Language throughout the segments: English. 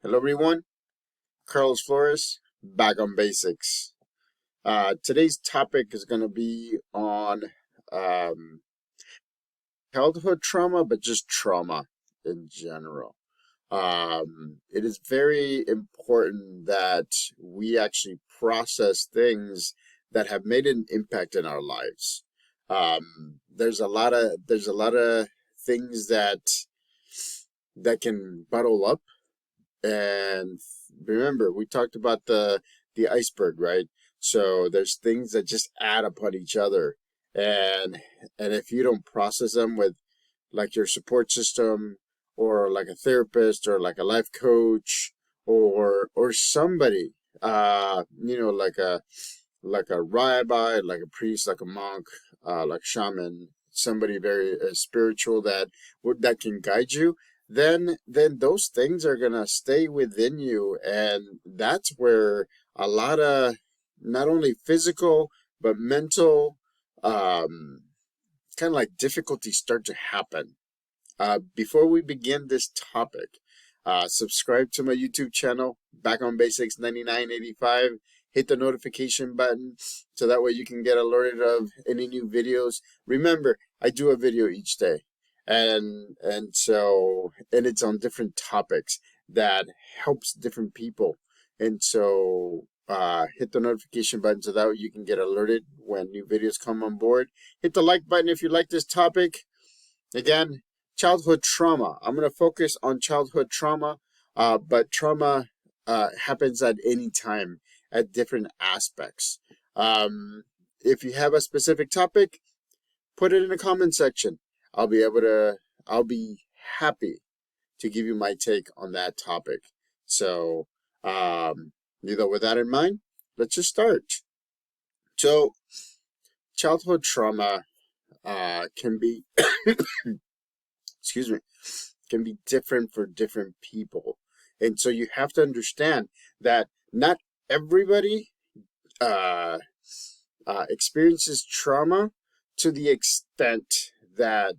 Hello, everyone. Carlos Flores, back on basics. Today's topic is going to be on um, childhood trauma, but just trauma in general. It is very important that we actually process things that have made an impact in our lives. There's a lot of things that can bottle up. And remember, we talked about the iceberg, right? So there's things that just add upon each other, and if you don't process them with like your support system, or like a therapist, or like a life coach, or somebody, like a rabbi, like a priest, like a monk, like a shaman, somebody very spiritual that can guide you, then those things are gonna stay within you, and that's where a lot of not only physical but mental, um, kind of like difficulties start to happen. Before we begin this topic, subscribe to my YouTube channel, Back on Basics 9985. Hit the notification button so that way you can get alerted of any new videos. Remember, I do a video each day, and it's on different topics that helps different people. And so hit the notification button so that way you can get alerted when new videos come on board. Hit the like button if you like this topic. Again, childhood trauma. I'm going to focus on childhood trauma, but trauma happens at any time at different aspects. If you have a specific topic, put it in the comment section. I'll be happy to give you my take on that topic. So, with that in mind, let's just start. So, childhood trauma can be excuse me, can be different for different people. And so you have to understand that not everybody uh, experiences trauma to the extent that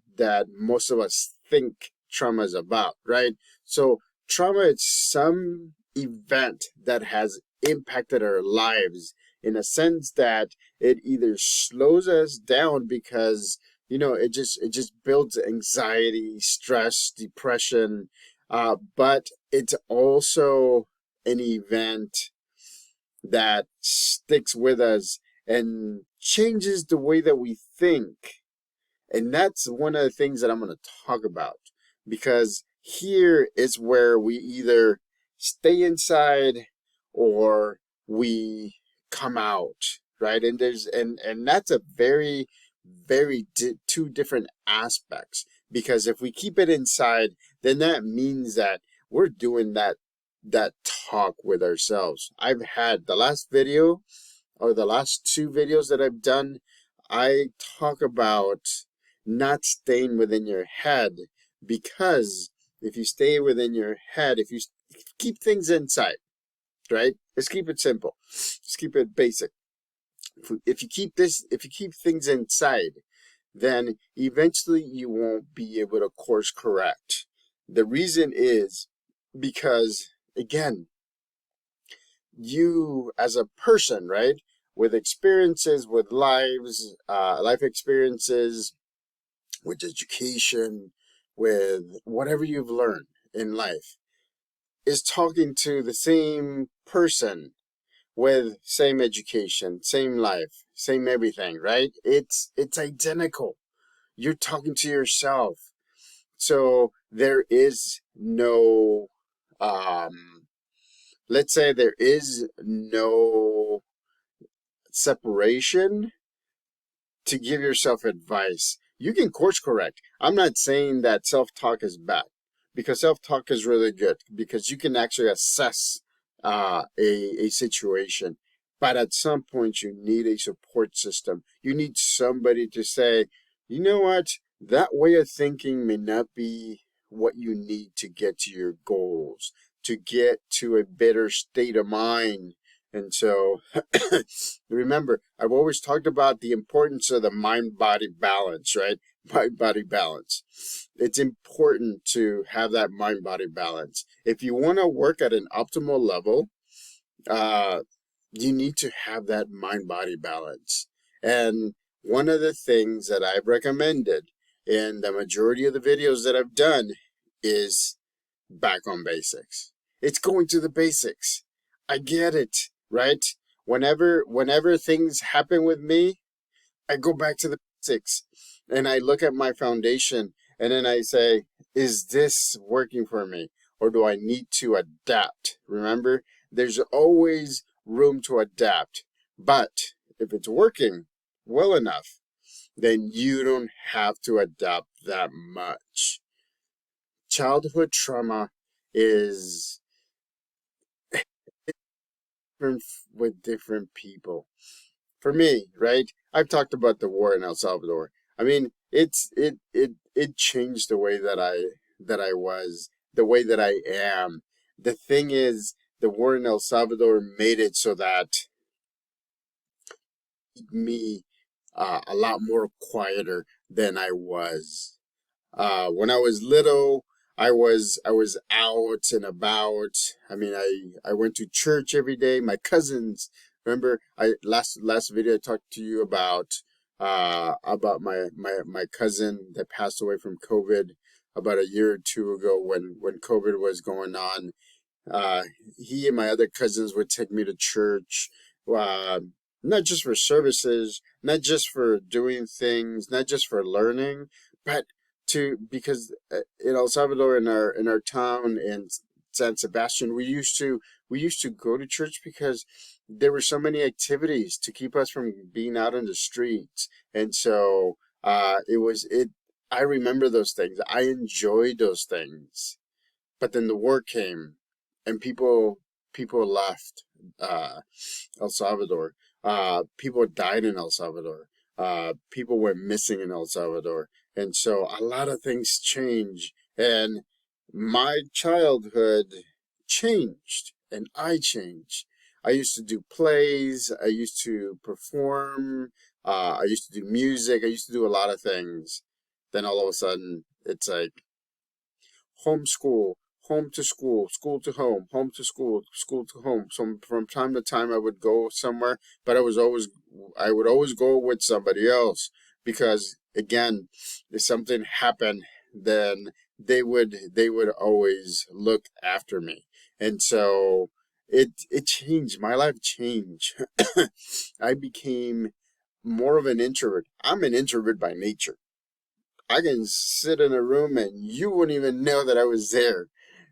most of us think trauma is about, right? So trauma is some event that has impacted our lives in a sense that it either slows us down because it just builds anxiety, stress, depression, but it's also an event that sticks with us and changes the way that we think. And that's one of the things that I'm going to talk about, because here is where we either stay inside or we come out, right? And that's a two different aspects, because if we keep it inside, then that means that we're doing that talk with ourselves. I've had the last video, or the last two videos that I've done, I talk about not staying within your head, because if you stay within your head, if you keep things inside, right? Let's keep it simple. Let's keep it basic. If you keep things inside, then eventually you won't be able to course correct. The reason is because, again, you as a person, right, with experiences, with life experiences, with education, with whatever you've learned in life, is talking to the same person with same education, same life, same everything, right? It's identical. You're talking to yourself. So there is no, let's say there is no separation to give yourself advice. You can course correct. I'm not saying that self-talk is bad, because self-talk is really good, because you can actually assess a situation. But at some point, you need a support system. You need somebody to say, you know what, that way of thinking may not be what you need to get to your goals, to get to a better state of mind. And so, remember, I've always talked about the importance of the mind body balance, right? mind body balance. It's important to have that mind body balance. If you want to work at an optimal level, uh, you need to have that mind body balance. And one of the things that I've recommended in the majority of the videos that I've done is back on basics. It's going to the basics. I get it, right? Whenever things happen with me, I go back to the basics and I look at my foundation and then I say, is this working for me? Or do I need to adapt? Remember, there's always room to adapt. But if it's working well enough, then you don't have to adapt that much. Childhood trauma is different with different people. For me, right? I've talked about the war in El Salvador. I mean, it changed the way that I was, the way that I am. The thing is, the war in El Salvador made it so that me a lot more quieter than I was. When I was little, I was out and about. I mean, I went to church every day. My cousins, remember, I last video I talked to you about my cousin that passed away from COVID about a year or two ago when COVID was going on. Uh, he and my other cousins would take me to church, uh, not just for services, not just for doing things, not just for learning, but to because in El Salvador, in our town in San Sebastian, we used to go to church because there were so many activities to keep us from being out on the streets, and so it was it. I remember those things. I enjoyed those things. But then the war came, and people left uh, El Salvador. People died in El Salvador. People went missing in El Salvador, and so a lot of things changed. And my childhood changed, and I changed. I used to do plays. I used to perform. I used to do music. I used to do a lot of things. Then all of a sudden, it's like homeschool, home to school, school to home to school, school to home. So from time to time I would go somewhere, but I would always go with somebody else because again, if something happened, then they would always look after me. And so it changed. My life changed. I became more of an introvert. I'm an introvert by nature. I can sit in a room and you wouldn't even know that I was there.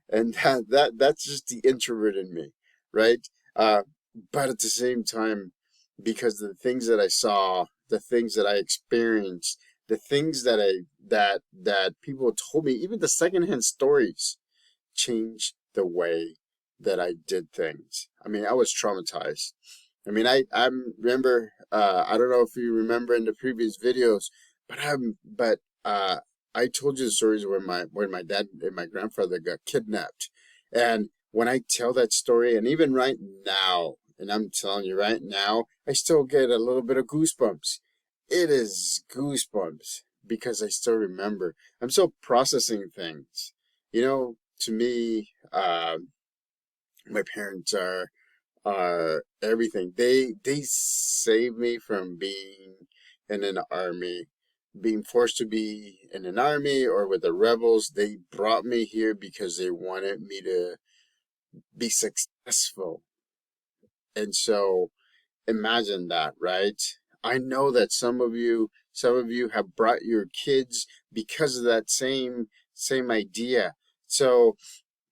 And that's just the introvert in me, right? Uh, but at the same time, because the things that I saw, the things that I experienced, the things that people told me, even the secondhand stories, changed the way that I did things. I mean, I was traumatized. I mean, I remember. I don't know if you remember in the previous videos, but I told you the stories when my dad and my grandfather got kidnapped, and when I tell that story, and even right now, and I'm telling you right now, I still get a little bit of goosebumps. It is goosebumps because I still remember. I'm still processing things. You know, to me, my parents are everything. They saved me from being in an army, being forced to be in an army or with the rebels. They brought me here because they wanted me to be successful. And so imagine that, right? I know that some of you have brought your kids because of that same idea. So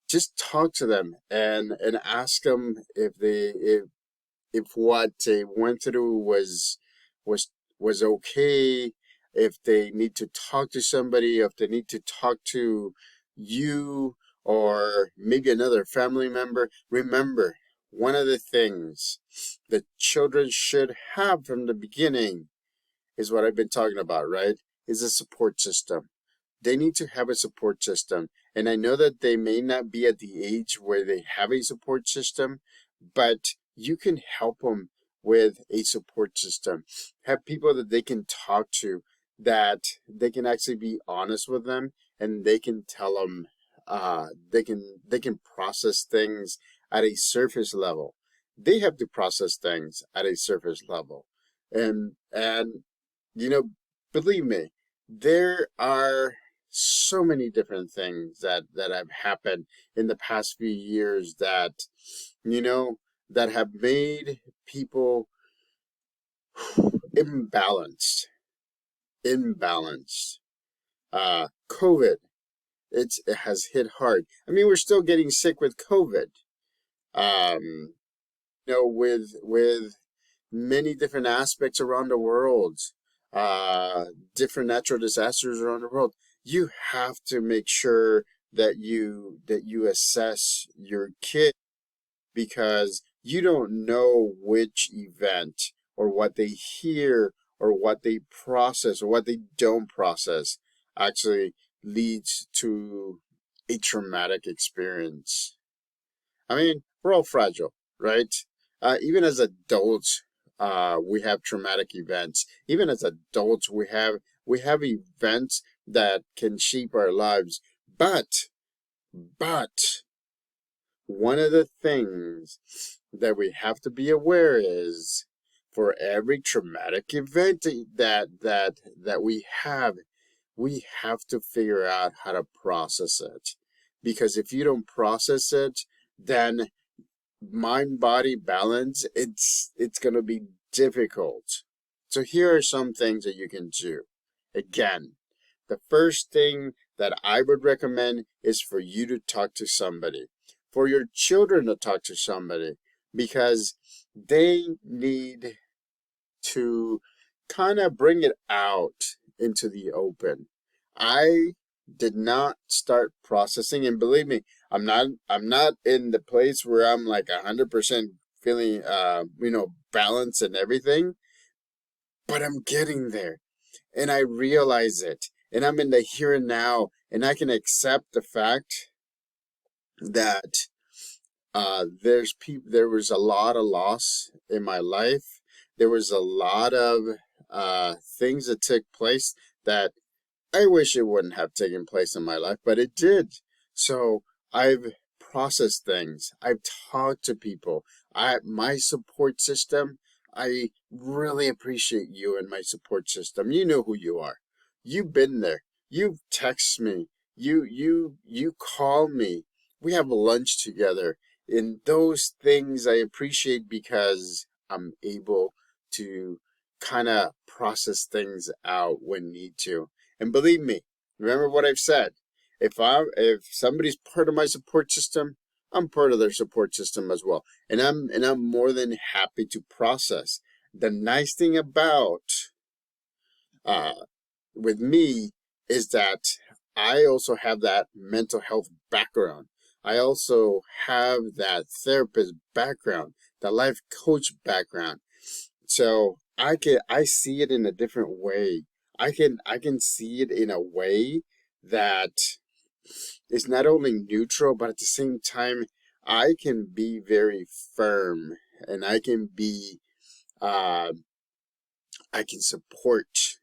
just talk to them and ask them if what they went through was was okay, if they need to talk to somebody, if they need to talk to you or maybe another family member. Remember, one of the things that children should have from the beginning is what I've been talking about, right? Is a support system. They need to have a support system. And I know that they may not be at the age where they have a support system, but you can help them with a support system. Have people that they can talk to that they can actually be honest with them, and they can tell them, they can process things at a surface level. They have to process things at a surface level. And you know, believe me, there are so many different things that have happened in the past few years that, you know, that have made people imbalanced. Imbalanced. COVID, it has hit hard. I mean, we're still getting sick with COVID. Um, with many different aspects around the world, different natural disasters around the world. You have to make sure that you assess your kid, because you don't know which event or what they hear or what they process or what they don't process actually leads to a traumatic experience. I mean, we're all fragile, right? Even as adults, we have traumatic events. Even as adults, we have events that can shape our lives. But one of the things that we have to be aware is, for every traumatic event that we have to figure out how to process it. Because if you don't process it, then mind body balance, it's going to be difficult. So here are some things that you can do. Again, the first thing that I would recommend is for you to talk to somebody, for your children to talk to somebody, because they need to kind of bring it out into the open. I did not start processing, and believe me, I'm not in the place where I'm like 100% feeling balance and everything, but I'm getting there, and I realize it, and I'm in the here and now, and I can accept the fact that there was a lot of loss in my life. There was a lot of things that took place that I wish it wouldn't have taken place in my life, but it did. So I've processed things. I've talked to people. My support system, I really appreciate you and my support system. You know who you are. You've been there. You text me. You call me. We have lunch together. And those things I appreciate, because I'm able to kind of process things out when need to. And believe me, remember what I've said. If somebody's part of my support system, I'm part of their support system as well. And I'm more than happy to process. The nice thing about uh with me is that I also have that mental health background. I also have that therapist background, the life coach background. So I see it in a different way. I can see it in a way that is not only neutral, but at the same time I can be very firm, and uh I can support.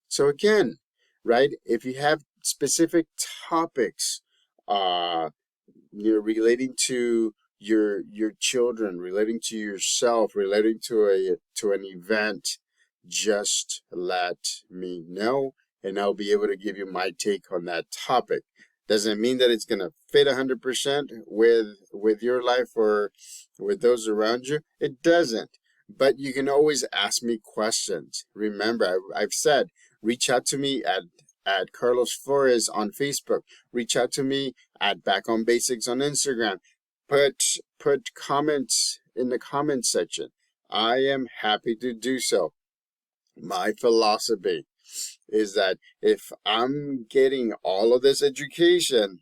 So again, right? If you have specific topics, uh relating to your children, relating to yourself, relating to an event, just let me know, and I'll be able to give you my take on that topic. Doesn't mean that it's gonna fit 100% with your life or with those around you. It doesn't. But you can always ask me questions. Remember, I've said, reach out to me at Carlos Flores on Facebook. Reach out to me at Back on Basics on Instagram. Put comments in the comment section. I am happy to do so. My philosophy is that if I'm getting all of this education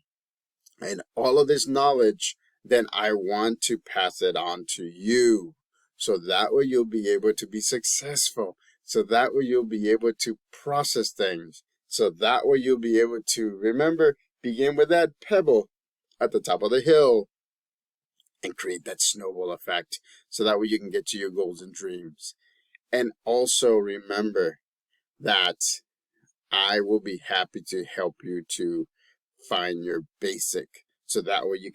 and all of this knowledge, then I want to pass it on to you. So that way you'll be able to be successful. So that way you'll be able to process things. So that way you'll be able to, remember, begin with that pebble at the top of the hill and create that snowball effect. So that way you can get to your goals and dreams. And also remember that I will be happy to help you to find your basic, so that way you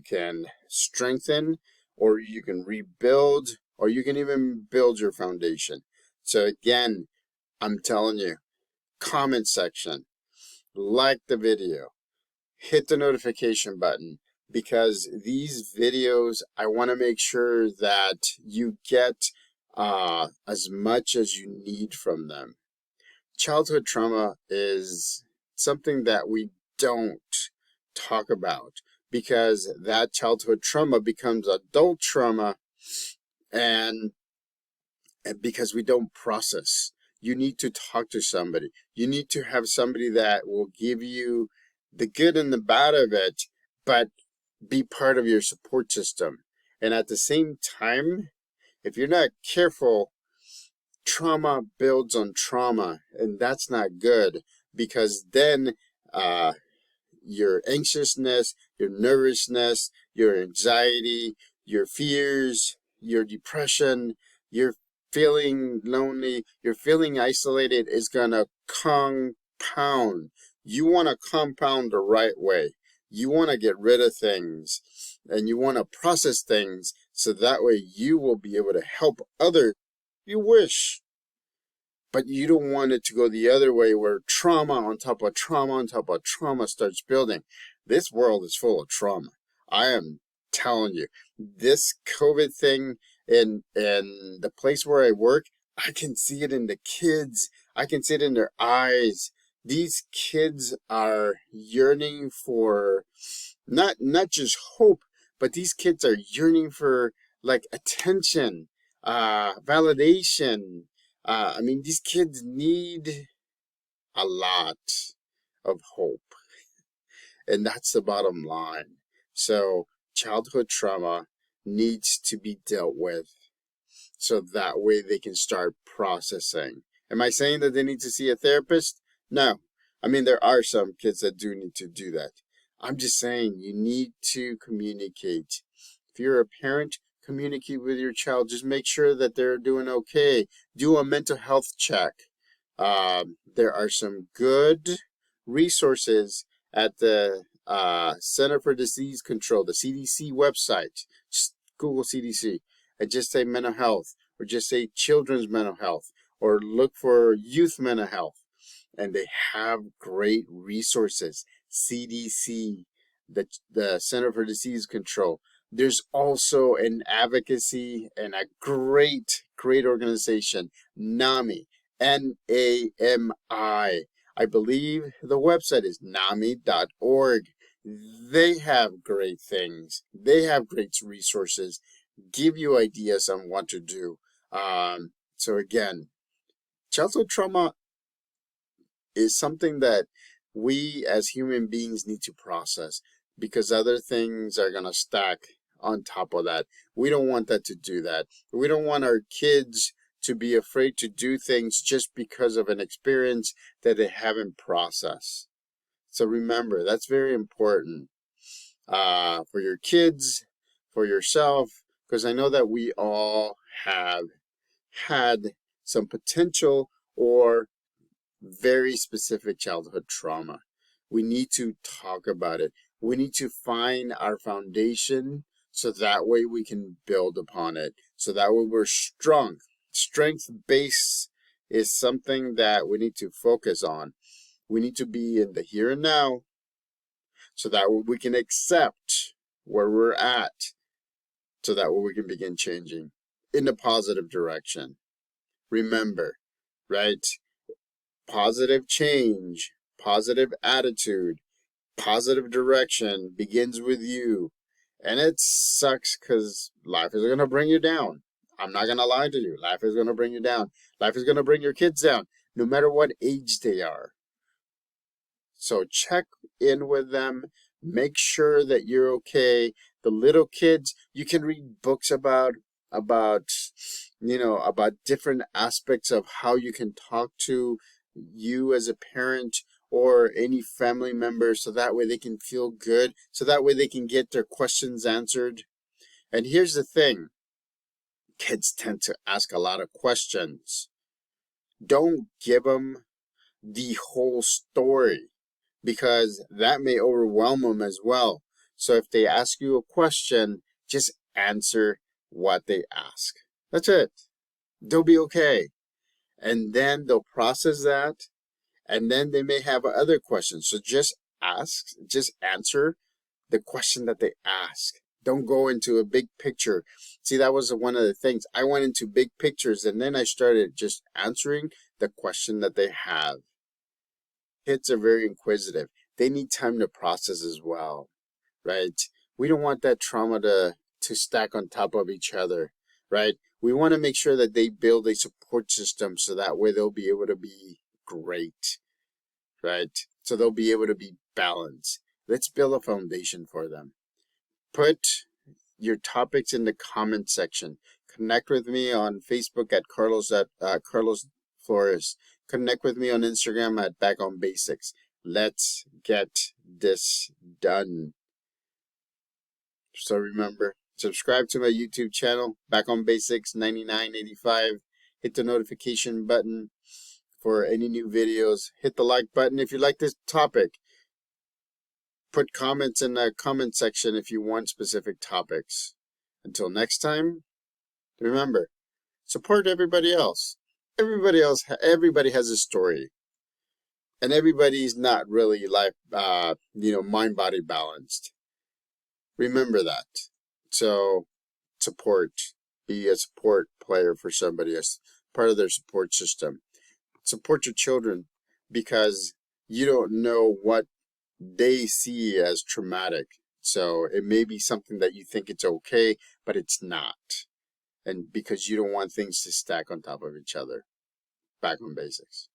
can strengthen, or you can rebuild, or you can even build your foundation. So again, I'm telling you, comment section, like the video, hit the notification button, because these videos, I want to make sure that you get as much as you need from them. Childhood trauma is something that we don't talk about, because that childhood trauma becomes adult trauma, and because we don't process. You need to talk to somebody. You need to have somebody that will give you the good and the bad of it, but be part of your support system. And at the same time, if you're not careful, trauma builds on trauma, and that's not good, because then your anxiousness, your nervousness, your anxiety, your fears, your depression, your feeling lonely, you're feeling isolated is gonna compound. You want to compound the right way. You want to get rid of things, and you want to process things, so that way you will be able to help others. You wish, but you don't want it to go the other way, where trauma on top of trauma on top of trauma starts building. This world is full of trauma. I am telling you, this COVID thing, in the place where I work, I can see it in the kids. I can see it in their eyes. These kids are yearning for not just hope, but these kids are yearning for, like, attention, validation. I mean, these kids need a lot of hope, and that's the bottom line. So, childhood trauma needs to be dealt with, so that way they can start processing. Am I saying that they need to see a therapist? No. I mean, there are some kids that do need to do that. I'm just saying you need to communicate. If you're a parent, communicate with your child. Just make sure that they're doing okay. Do a mental health check. There are some good resources at the Center for Disease Control, the CDC website. Just Google CDC and just say mental health, or just say children's mental health, or look for youth mental health. And they have great resources. CDC, the Center for Disease Control. There's also an advocacy and a great organization, NAMI, NAMI. I believe the website is NAMI.org. They have great things. They have great resources, give you ideas on what to do. So again, childhood trauma is something that we as human beings need to process, because other things are going to stack on top of that. We don't want that to do that. We don't want our kids to be afraid to do things just because of an experience that they haven't processed. So remember, that's very important for your kids, for yourself, because I know that we all have had some potential or very specific childhood trauma. We need to talk about it. We need to find our foundation, so that way we can build upon it. So that way we're strong. Strength base is something that we need to focus on. We need to be in the here and now, so that way we can accept where we're at, so that way we can begin changing in a positive direction. Remember, right? Positive change, positive attitude, positive direction begins with you. And it sucks, because life is going to bring you down. I'm not going to lie to you. Life is going to bring you down. Life is going to bring your kids down, no matter what age they are. So check in with them. Make sure that you're okay. The little kids, you can read books about different aspects of how you can talk to you as a parent or any family member, so that way they can feel good, so that way they can get their questions answered. And here's the thing, kids tend to ask a lot of questions. Don't give them the whole story, because that may overwhelm them as well. So if they ask you a question, just answer what they ask. That's it. They'll be okay. And then they'll process that, and then they may have other questions. So just answer the question that they ask. Don't go into a big picture. See, that was one of the things. I went into big pictures and then I started just answering the question that they have. Kids are very inquisitive. They need time to process as well, right? We don't want that trauma to stack on top of each other, right? We want to make sure that they build a support system so that way they'll be able to be great, right? So they'll be able to be balanced. Let's build a foundation for them. Put your topics in the comment section. Connect with me on Facebook at Carlos Flores. Connect with me on Instagram at Back on Basics. Let's get this done. So remember, subscribe to my YouTube channel, Back on Basics 9985. Hit the notification button for any new videos. Hit the like button if you like this topic. Put comments in the comment section if you want specific topics. Until next time, remember, support everybody else. Everybody has a story. And everybody's not really mind body balanced. Remember that. So support. Be a support player for somebody as part of their support system. Support your children, because you don't know what they see as traumatic. So it may be something that you think it's okay, but it's not. And because you don't want things to stack on top of each other. Back on Basics.